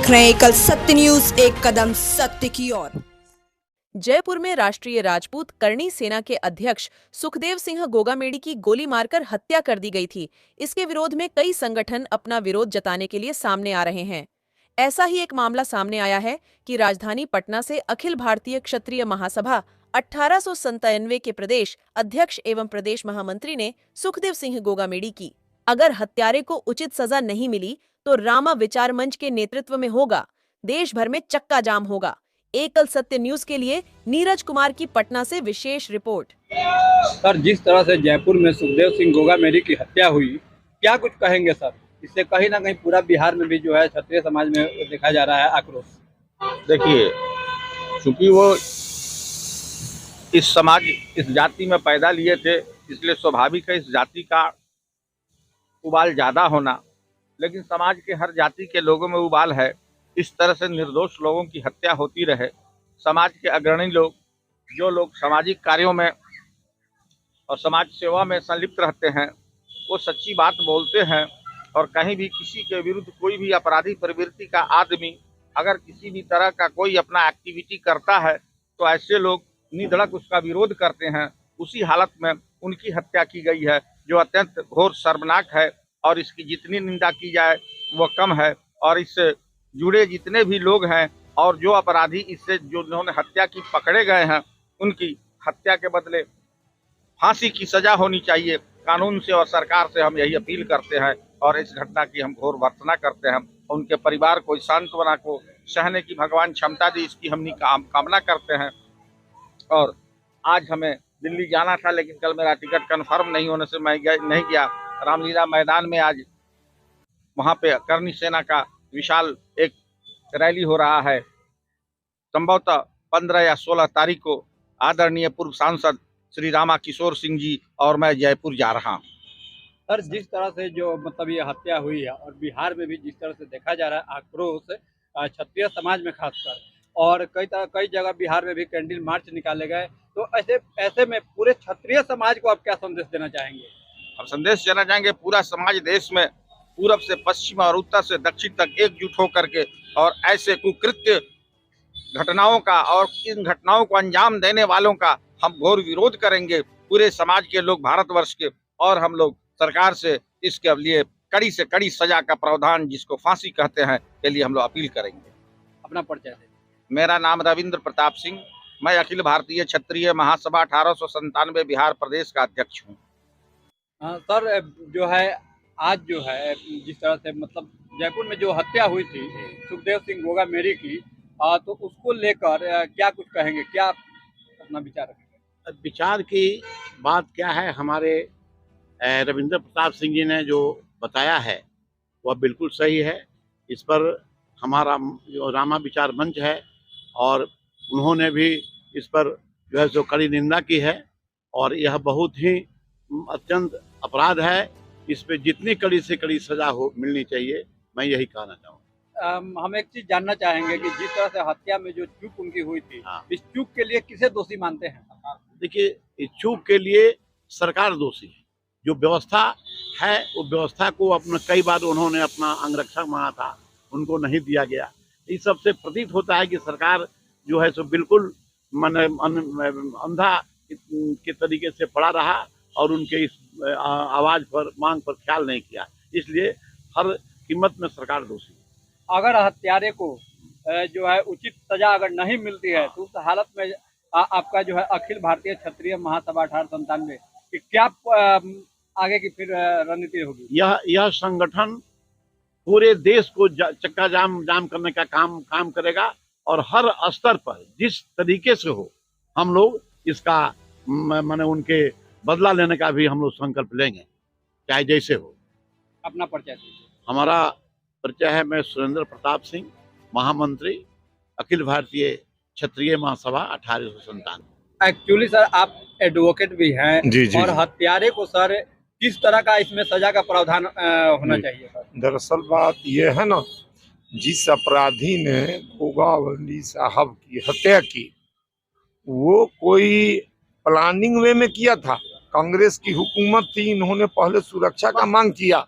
देख रहे हैं एकल सत्य न्यूज, एक कदम सत्य की ओर। जयपुर में राष्ट्रीय राजपूत करणी सेना के अध्यक्ष सुखदेव सिंह गोगामेडी की गोली मारकर हत्या कर दी गई थी। इसके विरोध में कई संगठन अपना विरोध जताने के लिए सामने आ रहे हैं। ऐसा ही एक मामला सामने आया है कि राजधानी पटना से अखिल भारतीय क्षत्रिय महासभा 1897 के प्रदेश अध्यक्ष एवं प्रदेश महामंत्री ने सुखदेव सिंह गोगामेडी की अगर हत्यारे को उचित सजा नहीं मिली तो रामा विचार मंच के नेतृत्व में होगा, देश भर में चक्का जाम होगा। एकल सत्य न्यूज के लिए नीरज कुमार की पटना से विशेष रिपोर्ट। सर, जिस तरह से जयपुर में सुखदेव सिंह गोगामेडी की हत्या हुई, क्या कुछ कहेंगे सर? इससे कहीं ना कहीं पूरा बिहार में भी जो है क्षत्रिय समाज में देखा जा रहा है आक्रोश। देखिए, चूंकि वो इस समाज इस जाति में पैदा लिए थे, इसलिए स्वाभाविक है इस जाति का उबाल ज्यादा होना, लेकिन समाज के हर जाति के लोगों में उबाल है। इस तरह से निर्दोष लोगों की हत्या होती रहे। समाज के अग्रणी लोग, जो लोग सामाजिक कार्यों में और समाज सेवा में संलिप्त रहते हैं, वो सच्ची बात बोलते हैं और कहीं भी किसी के विरुद्ध कोई भी अपराधी प्रवृत्ति का आदमी अगर किसी भी तरह का कोई अपना एक्टिविटी करता है तो ऐसे लोग निधड़क उसका विरोध करते हैं। उसी हालत में उनकी हत्या की गई है, जो अत्यंत घोर शर्मनाक है और इसकी जितनी निंदा की जाए वो कम है। और इससे जुड़े जितने भी लोग हैं और जो अपराधी इससे जो जिन्होंने हत्या की पकड़े गए हैं, उनकी हत्या के बदले फांसी की सजा होनी चाहिए। कानून से और सरकार से हम यही अपील करते हैं और इस घटना की हम घोर भर्त्सना करते हैं। उनके परिवार को सांत्वना को सहने की भगवान क्षमता दी, इसकी हम कामना करते हैं। और आज हमें दिल्ली जाना था, लेकिन कल मेरा टिकट कंफर्म नहीं होने से मैं नहीं गया। रामलीला मैदान में आज वहाँ पे करणी सेना का विशाल एक रैली हो रहा है। संभवतः 15 या 16 तारीख को आदरणीय पूर्व सांसद श्री रामा किशोर सिंह जी और मैं जयपुर जा रहा हूँ। सर, जिस तरह से जो मतलब ये हत्या हुई है और बिहार में भी जिस तरह से देखा जा रहा है आक्रोश क्षत्रिय समाज में खासकर, और कई जगह बिहार में भी कैंडल मार्च निकाले गए, तो ऐसे में पूरे क्षत्रिय समाज को आप क्या संदेश देना चाहेंगे? हम संदेश देना चाहेंगे पूरा समाज देश में पूरब से पश्चिम और उत्तर से दक्षिण तक एकजुट होकर के और ऐसे कुकृत्य घटनाओं का और इन घटनाओं को अंजाम देने वालों का हम घोर विरोध करेंगे। पूरे समाज के लोग, भारतवर्ष के, और हम लोग सरकार से इसके लिए कड़ी से कड़ी सजा का प्रावधान, जिसको फांसी कहते हैं, के लिए हम लोग अपील करेंगे। अपना परिचय दें। मेरा नाम रविंद्र प्रताप सिंह, मैं अखिल भारतीय क्षत्रिय महासभा 1897 बिहार प्रदेश का अध्यक्ष हूँ। सर, जो है आज जो है जिस तरह से मतलब जयपुर में जो हत्या हुई थी सुखदेव सिंह गोगामेडी की, तो उसको लेकर क्या कुछ कहेंगे, क्या अपना विचार रखेंगे? विचार की बात क्या है, हमारे रविंद्र प्रताप सिंह जी ने जो बताया है वह बिल्कुल सही है। इस पर हमारा जो रामा विचार मंच है और उन्होंने भी इस पर जो है सो कड़ी निंदा की है और यह बहुत ही अत्यंत अपराध है। इस पे जितनी कड़ी से कड़ी सजा हो मिलनी चाहिए, मैं यही कहना चाहूँगा। हम एक चीज जानना चाहेंगे कि जिस तरह से हत्या में जो चूक उनकी हुई थी, इस चूक के लिए किसे दोषी मानते हैं? देखिए, इस चूक के लिए सरकार दोषी है। जो व्यवस्था है वो व्यवस्था को अपना कई बार उन्होंने अपना अंगरक्षक माना था, उनको नहीं दिया गया। इस सबसे प्रतीत होता है कि सरकार जो है सो बिल्कुल अंधा के तरीके से पड़ा रहा और उनके इस आवाज पर, मांग पर ख्याल नहीं किया। इसलिए हर कीमत में सरकार दोषी है। अगर हत्यारे को जो है उचित सजा अगर नहीं मिलती है तो उस हालत में आपका जो है अखिल भारतीय क्षत्रिय महासभा 1897 की क्या आगे की फिर रणनीति होगी? यह संगठन पूरे देश को चक्का जाम करने का काम करेगा और हर स्तर पर जिस तरीके से हो हम लोग इसका माने उनके बदला लेने का भी हम लोग संकल्प लेंगे, चाहे जैसे हो। अपना परिचय दीजिए। हमारा परिचय है, मैं सुरेंद्र प्रताप सिंह, महामंत्री अखिल भारतीय क्षत्रिय महासभा 1897। एक्चुअली सर, आप एडवोकेट भी हैं जी, और हत्यारे को सर किस तरह का इसमें सजा का प्रावधान होना चाहिए सर? दरअसल बात यह है ना, जिस अपराधी ने गोगामेडी साहब की हत्या की वो कोई प्लानिंग वे में किया था। कांग्रेस की हुकूमत थी, इन्होंने पहले सुरक्षा का मांग किया,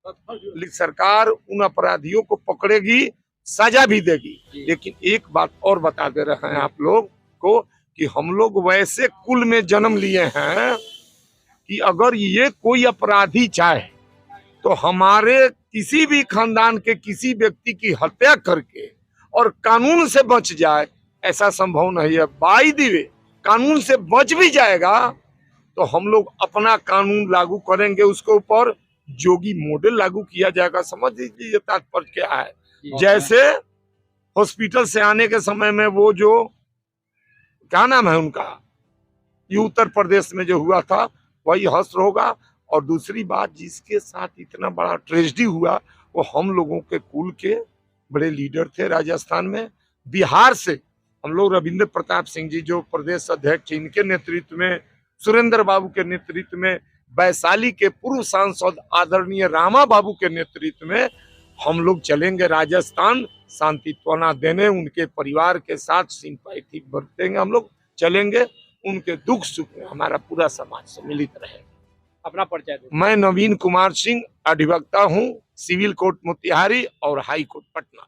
लेकिन सरकार उन अपराधियों को पकड़ेगी सजा भी देगी। जी। लेकिन एक बात और बता दे रहे हैं आप लोग को कि हम लोग वैसे कुल में जन्म लिए हैं कि अगर ये कोई अपराधी चाहे तो हमारे किसी भी खानदान के किसी व्यक्ति की हत्या करके और कानून से बच जाए, ऐसा संभव नहीं है। बाई द वे कानून से बच भी जाएगा तो हम लोग अपना कानून लागू करेंगे, उसके ऊपर जोगी मॉडल लागू किया जाएगा। समझ लीजिए ये तात्पर्य क्या है। जैसे हॉस्पिटल से आने के समय में वो जो क्या नाम है उनका, ये उत्तर प्रदेश में जो हुआ था, वही हश्र होगा। और दूसरी बात, जिसके साथ इतना बड़ा ट्रेजेडी हुआ वो हम लोगों के कुल के बड़े लीडर थे राजस्थान में। बिहार से हम लोग रविंद्र प्रताप सिंह जी जो प्रदेश अध्यक्ष, इनके नेतृत्व में, सुरेंद्र बाबू के नेतृत्व में, वैशाली के पूर्व सांसद आदरणीय रामा बाबू के नेतृत्व में हम लोग चलेंगे राजस्थान सांत्वना देने, उनके परिवार के साथ सिंपैथी बरतेंगे। हम लोग चलेंगे, उनके दुख सुख में हमारा पूरा समाज सम्मिलित रहेगा। अपना परिचय दें। मैं नवीन कुमार सिंह, अधिवक्ता हूँ, सिविल कोर्ट मोतिहारी और हाई कोर्ट पटना।